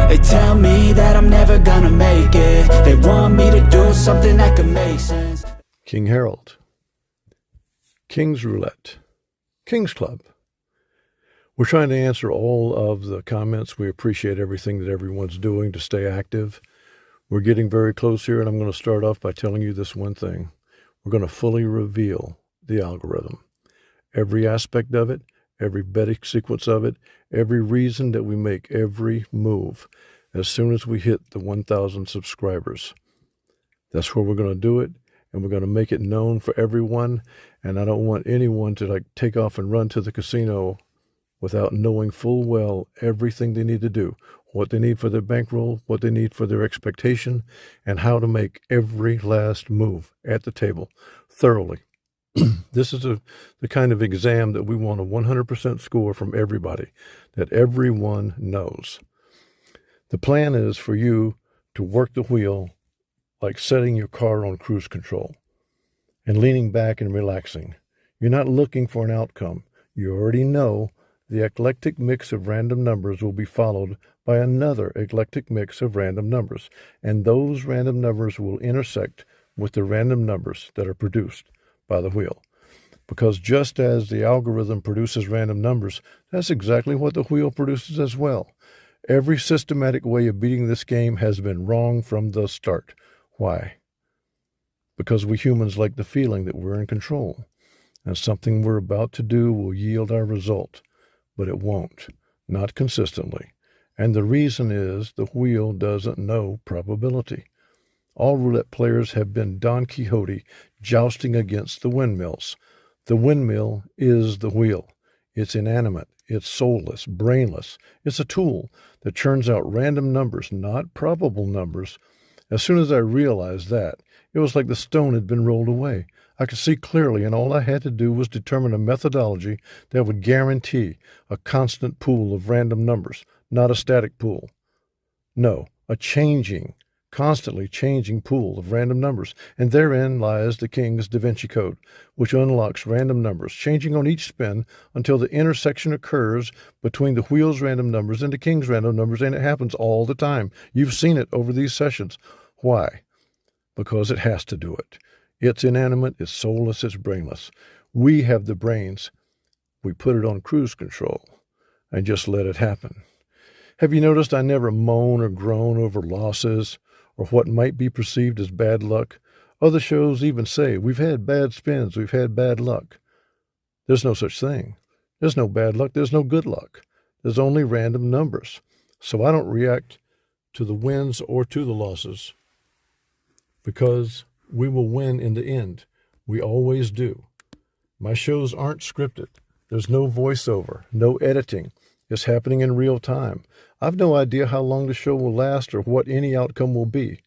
They tell me that I'm never gonna make it. They want me to do something that could make sense. King Harold, Kings Roulette, Kings Club. We're trying to answer all of the comments. We appreciate everything that everyone's doing to stay active. We're getting very close here, and I'm going to start off by telling you this one thing. We're going to fully reveal the algorithm. Every aspect of it, every betting sequence of it, every reason that we make every move as soon as we hit the 1,000 subscribers. That's where we're going to do it, and we're going to make it known for everyone. And I don't want anyone to take off and run to the casino without knowing full well everything they need to do, what they need for their bankroll, what they need for their expectation, and how to make every last move at the table thoroughly. This is the kind of exam that we want a 100% score from everybody, that everyone knows. The plan is for you to work the wheel like setting your car on cruise control and leaning back and relaxing. You're not looking for an outcome. You already know the eclectic mix of random numbers will be followed by another eclectic mix of random numbers, and those random numbers will intersect with the random numbers that are produced by the wheel. Because just as the algorithm produces random numbers, that's exactly what the wheel produces as well. Every systematic way of beating this game has been wrong from the start. Why? Because we humans like the feeling that we're in control, and something we're about to do will yield our result. But it won't, not consistently. And the reason is the wheel doesn't know probability. All roulette players have been Don Quixote jousting against the windmills. The windmill is the wheel. It's inanimate, it's soulless, brainless. It's a tool that churns out random numbers, not probable numbers. As soon as I realized that, it was like the stone had been rolled away. I could see clearly, and all I had to do was determine a methodology that would guarantee a constant pool of random numbers, not a static pool. No, a constantly changing pool of random numbers. And therein lies the King's Da Vinci Code, which unlocks random numbers, changing on each spin until the intersection occurs between the wheel's random numbers and the King's random numbers, and it happens all the time. You've seen it over these sessions. Why? Because it has to do it. It's inanimate, it's soulless, it's brainless. We have the brains. We put it on cruise control and just let it happen. Have you noticed I never moan or groan over losses or what might be perceived as bad luck? Other shows even say, we've had bad spins, we've had bad luck. There's no such thing. There's no bad luck, there's no good luck. There's only random numbers. So I don't react to the wins or to the losses, because we will win in the end. We always do. My shows aren't scripted. There's no voiceover, no editing. It's happening in real time. I've no idea how long the show will last or what any outcome will be.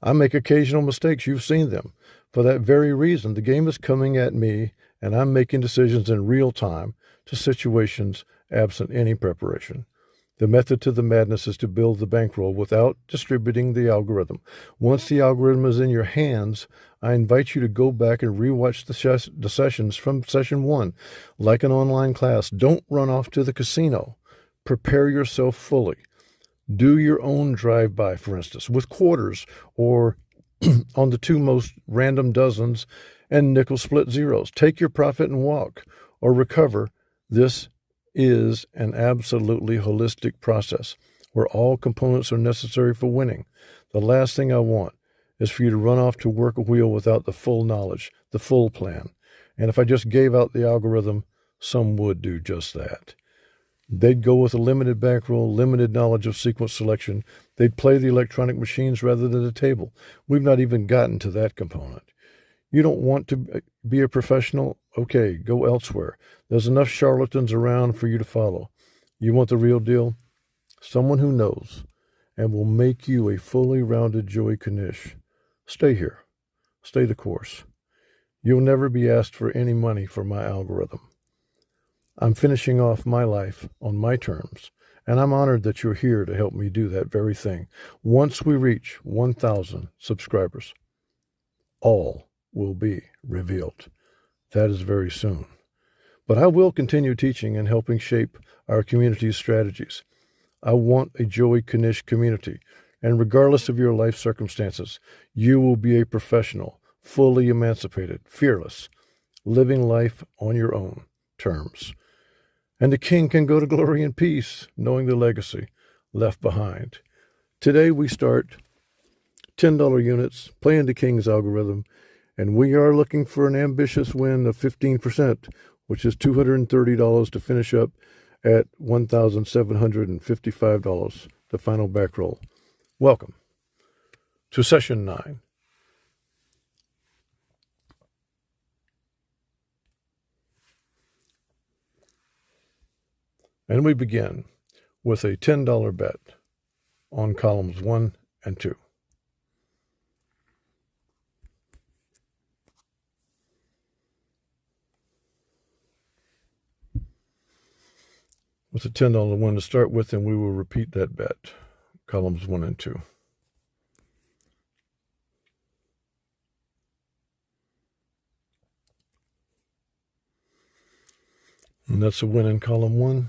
I make occasional mistakes. You've seen them. For that very reason, the game is coming at me, and I'm making decisions in real time to situations absent any preparation. The method to the madness is to build the bankroll without distributing the algorithm. Once the algorithm is in your hands, I invite you to go back and rewatch the sessions from session 1. Like an online class, don't run off to the casino. Prepare yourself fully. Do your own drive-by, for instance, with quarters or on the 2 most random dozens and nickel split zeros. Take your profit and walk, or recover. This is an absolutely holistic process where all components are necessary for winning. The last thing I want is for you to run off to work a wheel without the full knowledge, the full plan. And if I just gave out the algorithm, some would do just that. They'd go with a limited bankroll, limited knowledge of sequence selection. They'd play the electronic machines rather than the table. We've not even gotten to that component. You don't want to be a professional? Okay, go elsewhere. There's enough charlatans around for you to follow. You want the real deal? Someone who knows and will make you a fully rounded Joey Knish. Stay here. Stay the course. You'll never be asked for any money for my algorithm. I'm finishing off my life on my terms, and I'm honored that you're here to help me do that very thing. Once we reach 1,000 subscribers, all will be revealed. That is very soon. But I will continue teaching and helping shape our community's strategies. I want a Joey Knish community. And regardless of your life circumstances, you will be a professional, fully emancipated, fearless, living life on your own terms. And the king can go to glory in peace, knowing the legacy left behind. Today we start $10 units, playing the King's algorithm, and we are looking for an ambitious win of 15%, which is $230 to finish up at $1,755, the final back roll. Welcome to session 9. And we begin with a $10 bet on columns 1 and 2. With a $10 win to start with, and we will repeat that bet, columns 1 and 2. And that's a win in column 1.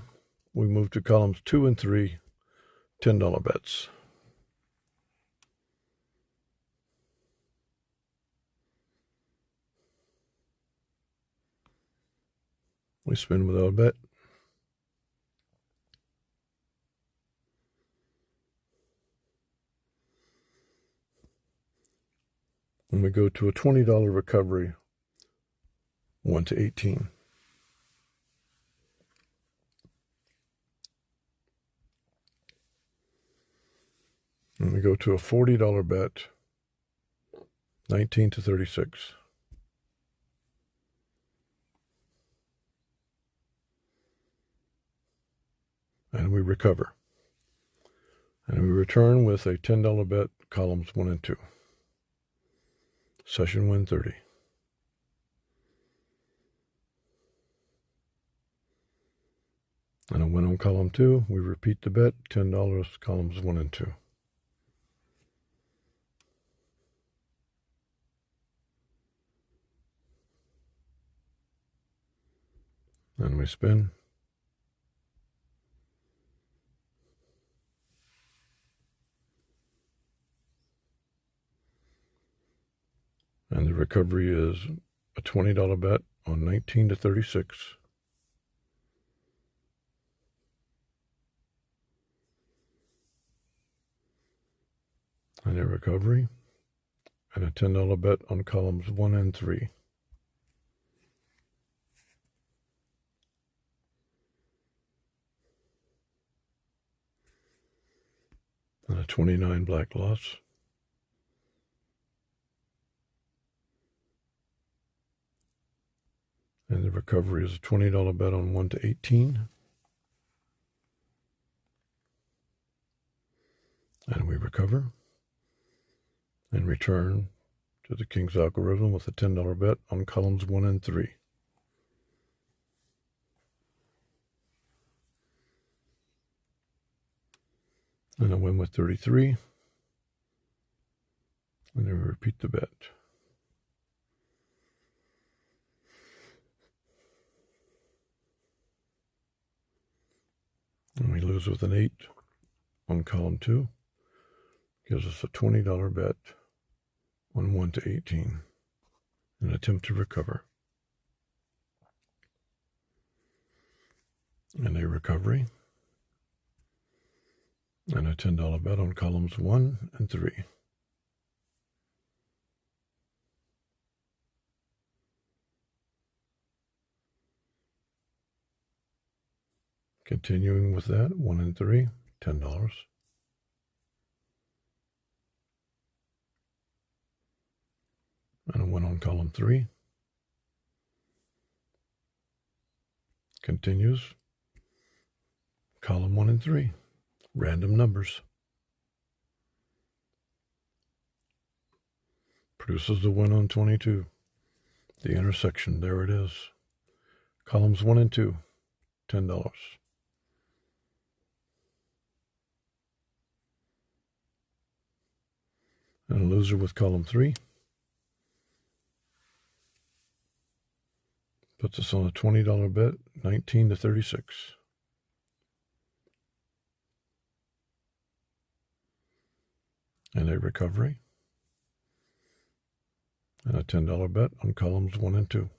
We move to columns 2 and 3, $10 bets. We spin without a bet. And we go to a $20 recovery, 1 to 18. And we go to a $40 bet, 19 to 36. And we recover. And we return with a $10 bet, columns 1 and 2. Session win 30. And a win on column 2. We repeat the bet, $10, columns 1 and 2. And we spin. And the recovery is a $20 bet on 19 to 36. And a recovery and a $10 bet on columns 1 and 3. And a 29 black loss. And the recovery is a $20 bet on 1 to 18. And we recover and return to the King's algorithm with a $10 bet on columns 1 and 3. And a win with 33. And then we repeat the bet. And we lose with an 8 on column 2. Gives us a $20 bet on 1 to 18. An attempt to recover. And a recovery. And a $10 bet on columns 1 and 3. Continuing with that, 1 and 3, $10. And a win on column 3. Continues. Column 1 and 3, random numbers. Produces the win on 22. The intersection, there it is. Columns 1 and 2, $10. And a loser with column 3. Puts us on a $20 bet, 19 to 36. and a recovery, and a $10 bet on columns 1 and 2.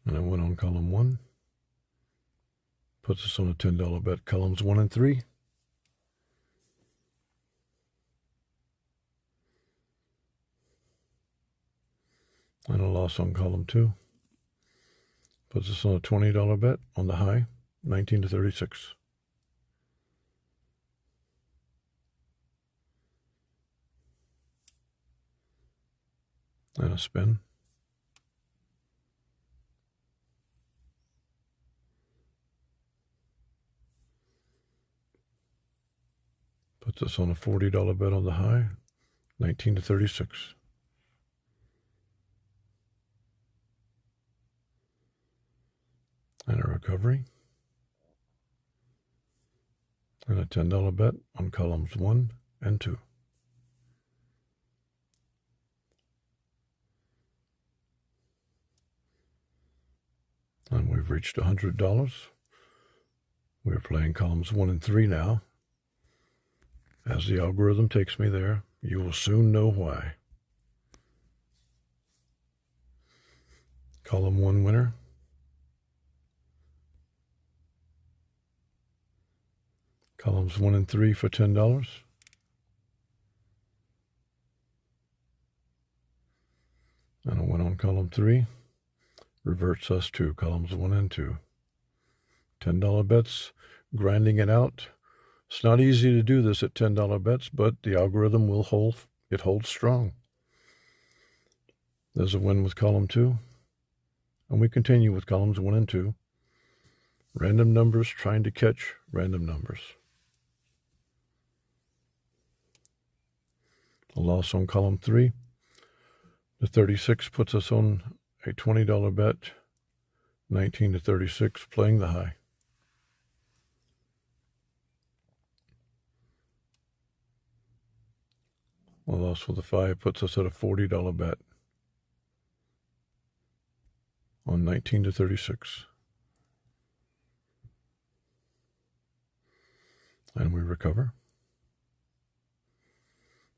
And a win on column 1. Puts us on a $10 bet, columns 1 and 3. And a loss on column 2. Puts us on a $20 bet on the high, 19 to 36. And a spin. Puts us on a $40 bet on the high, 19 to 36. And a recovery. And a $10 bet on columns 1 and 2. And we've reached $100. We're playing columns 1 and 3 now. As the algorithm takes me there, you will soon know why. Column 1 winner. Columns 1 and 3 for $10. And a win on column 3 reverts us to columns 1 and 2. $10 bets, grinding it out. It's not easy to do this at $10 bets, but the algorithm will hold. It holds strong. There's a win with column 2. And we continue with columns 1 and 2. Random numbers trying to catch random numbers. A loss on column 3. The 36 puts us on a $20 bet, 19 to 36, playing the high. A loss with the 5 puts us at a $40 bet on 19 to 36. And we recover.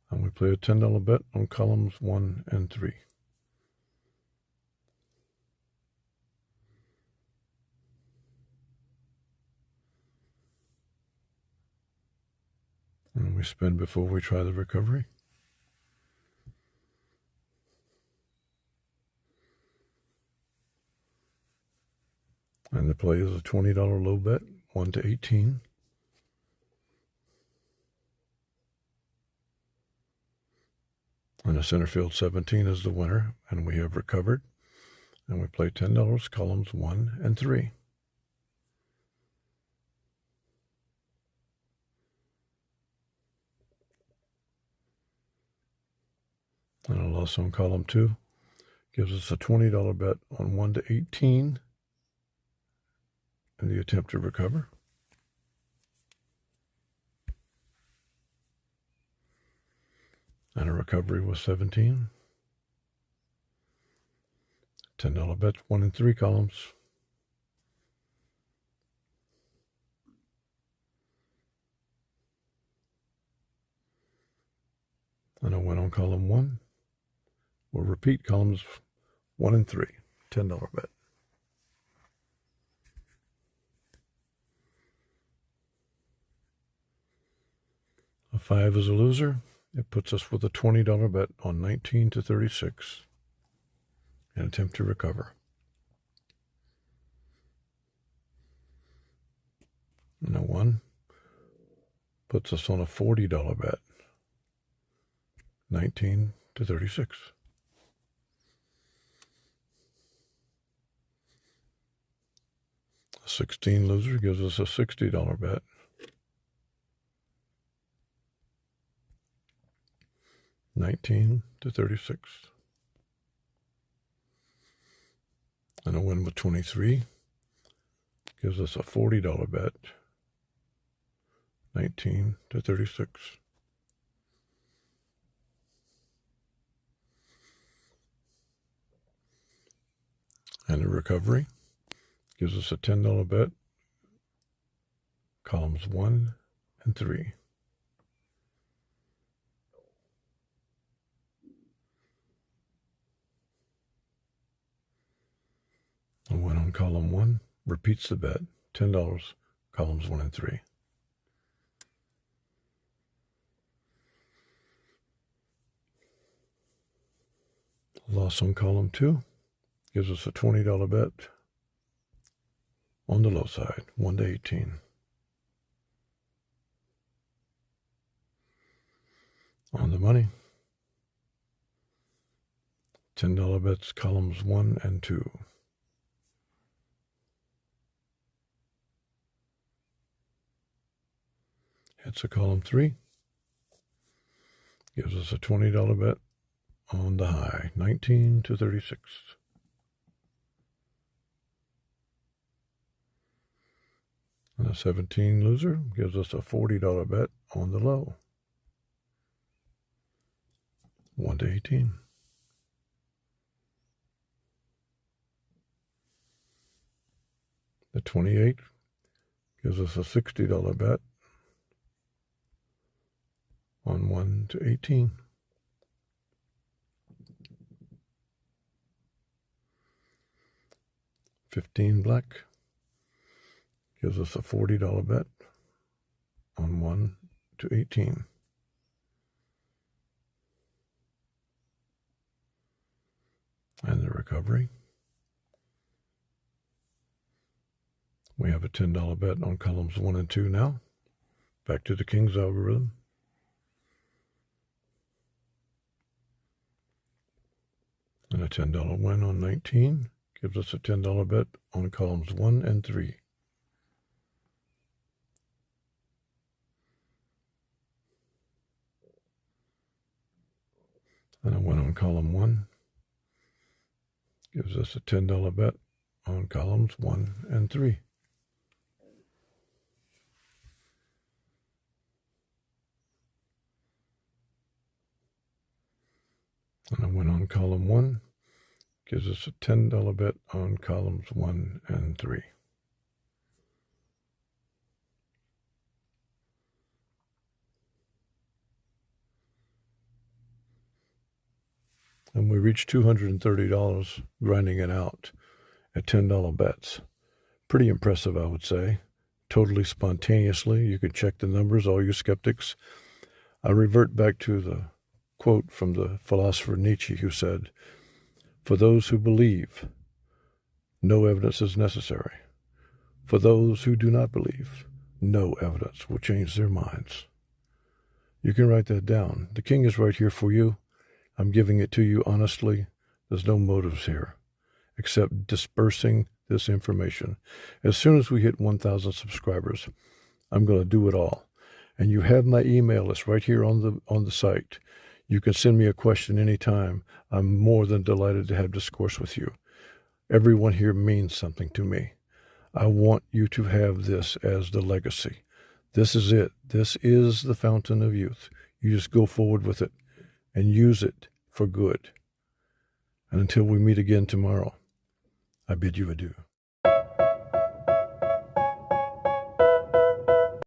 And we play a $10 bet on columns 1 and 3. And we spin before we try the recovery. And the play is a $20 low bet, 1 to 18. And the center field 17 is the winner, and we have recovered. And we play $10, columns 1 and 3. And a loss on column 2 gives us a $20 bet on 1 to 18 in the attempt to recover. And a recovery was 17. $10 bet, 1 and 3 columns. And a win on column 1. We'll repeat columns 1 and 3. $10 bet. A 5 is a loser. It puts us with a $20 bet on 19 to 36. An attempt to recover. And a 1 puts us on a $40 bet. 19 to 36. A 16 loser gives us a $60 bet. $19 to 36. And a win with 23 gives us a $40 bet. 19 to 36. And a recovery. gives us a $10 bet, columns 1 and 3. The one on column 1 repeats the bet, $10, columns 1 and 3. Loss on column 2 gives us a $20 bet on the low side, 1 to 18. On the money, $10 bets, columns 1 and 2. Hits a column 3, gives us a $20 bet on the high, 19 to 36. And a 17 loser gives us a $40 bet on the low, 1 to 18. The 28 gives us a $60 bet on 1 to 18. $15 black gives us a $40 bet on 1 to 18. And the recovery, we have a $10 bet on columns 1 and 2 now. Back to the King's algorithm. And a $10 win on 19 gives us a $10 bet on columns 1 and 3. And a win on column 1 gives us a $10 bet on columns 1 and 3. And a win on column 1 gives us a $10 bet on columns 1 and 3. And we reached $230 grinding it out at $10 bets. Pretty impressive, I would say. Totally spontaneously. You can check the numbers, all you skeptics. I revert back to the quote from the philosopher Nietzsche, who said, "For those who believe, no evidence is necessary. For those who do not believe, no evidence will change their minds." You can write that down. The King is right here for you. I'm giving it to you honestly. There's no motives here except dispersing this information. As soon as we hit 1,000 subscribers, I'm going to do it all. And you have my email. It's right here on the site. You can send me a question anytime. I'm more than delighted to have discourse with you. Everyone here means something to me. I want you to have this as the legacy. This is it. This is the fountain of youth. You just go forward with it and use it for good. And until we meet again tomorrow, I bid you adieu.